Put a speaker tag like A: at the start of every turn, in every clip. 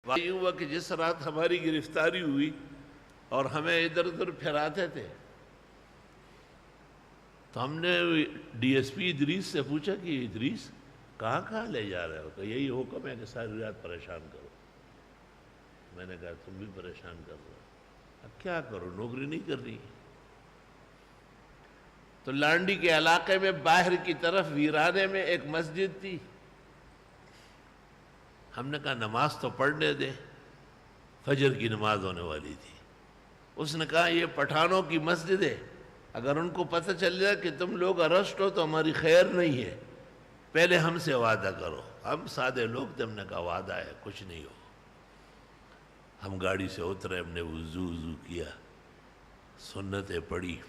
A: واقعی ہوا کہ جس رات ہماری گرفتاری ہوئی اور ہمیں ادھر ادھر پھراتے تھے تو ہم نے ڈی ایس پی ادریس سے پوچھا کہ ادریس کہاں کہاں لے جا رہے ہو؟ کہ یہی حکم ہے کہ ساری رات پریشان کرو۔ میں نے کہا تم بھی پریشان کر رہے ہو، اب کیا کرو، نوکری نہیں کر رہی۔ تو لانڈی کے علاقے میں باہر کی طرف ویرانے میں ایک مسجد تھی۔ ہم نے کہا نماز تو پڑھنے دے، فجر کی نماز ہونے والی تھی۔ اس نے کہا یہ پٹھانوں کی مسجد ہے، اگر ان کو پتہ چل جائے کہ تم لوگ ارسٹ ہو تو ہماری خیر نہیں ہے، پہلے ہم سے وعدہ کرو۔ ہم سادے لوگ تھے، ہم نے کہا وعدہ ہے، کچھ نہیں ہو۔ ہم گاڑی سے اترے، ہم نے وضو کیا، سنتیں پڑھی۔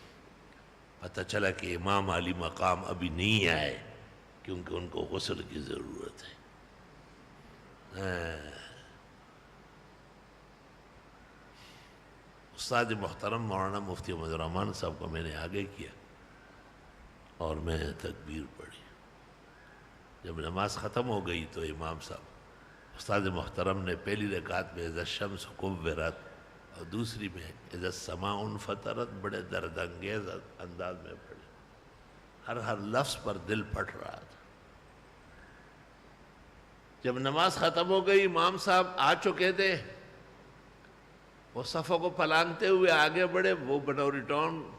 A: پتہ چلا کہ امام علی مقام ابھی نہیں آئے کیونکہ ان کو غسل کی ضرورت ہے۔ استاد محترم مولانا مفتی محمد الرحمان صاحب کو میں نے آگے کیا اور میں تکبیر پڑھی۔ جب نماز ختم ہو گئی تو امام صاحب استاد محترم نے پہلی رکعت میں اذا الشمس کورت اور دوسری میں اذا السماء انفطرت بڑے درد انگیز انداز میں پڑھی۔ ہر لفظ پر دل پھٹ رہا تھا۔ جب نماز ختم ہو گئی، امام صاحب آ چکے تھے، وہ صفوں کو پلانگتے ہوئے آگے بڑھے۔ وہ بنوری ٹاؤن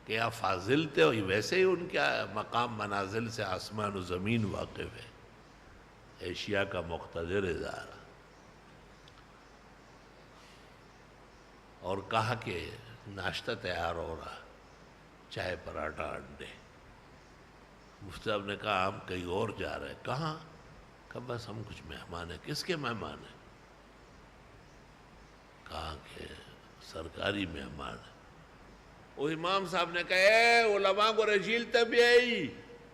A: کے آپ فاضل تھے، ویسے ہی ان کا مقام منازل سے آسمان و زمین واقف ہے، ایشیا کا مقتدر ادارہ۔ اور کہا کہ ناشتہ تیار ہو رہا، چائے پراٹھا انڈے۔ مفتی صاحب نے کہا ہم کہیں اور جا رہے ہیں۔ کہاں؟ کہ بس ہم کچھ مہمان ہیں۔ کس کے مہمان ہیں؟ کہا کہ سرکاری مہمان ہیں۔ وہ امام صاحب نے کہا اے علماء کو رجیل تبھی آئی،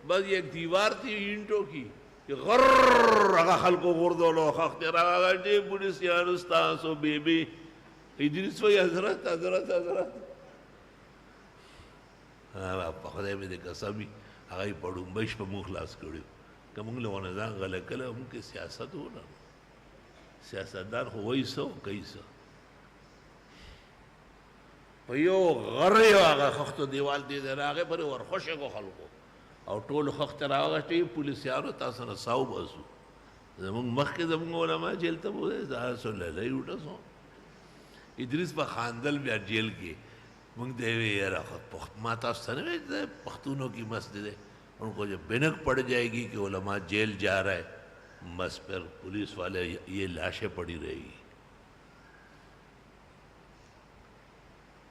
A: بس یہ ایک دیوار تھی اینٹوں کی کہ غرر اگا خلقو گردو لو خختر آگا جی پولیس یان استاس و بی بی ادریس وی حضرت حضرت حضرت خدای میں دے قسمی آگائی پڑھوں بیش پہ مخلاص کریو کہ منگلے ہونے زان غلق کلے ان کی سیاست ہو نا، سیاستدان ہوئی سو کئی سو پیو غرری آگا خختو دیوال دیدے آگے پری اور خوشے کو خلقو اور طول خختر آگا چاہیے پولیس یارو تاسنا ساو بازو زمان مخ کے زمان علماء جیل تب ہوئے زہر سو لیلہی اٹھا سو ادریس با خاندل بیا جیل کی منگ دیوے یہ رخت ماتا سنوے پختونوں کی مسجد ہے، ان کو جب بنک پڑ جائے گی کہ علماء جیل جا رہے بس پھر پولیس والے یہ لاشیں پڑی رہے گی۔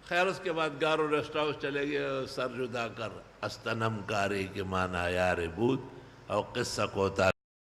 A: خیر اس کے بعد گارو ریسٹ ہاؤس چلے گئے، سر جدا کر استنم کاری کے معنی یار بود اور قصہ کو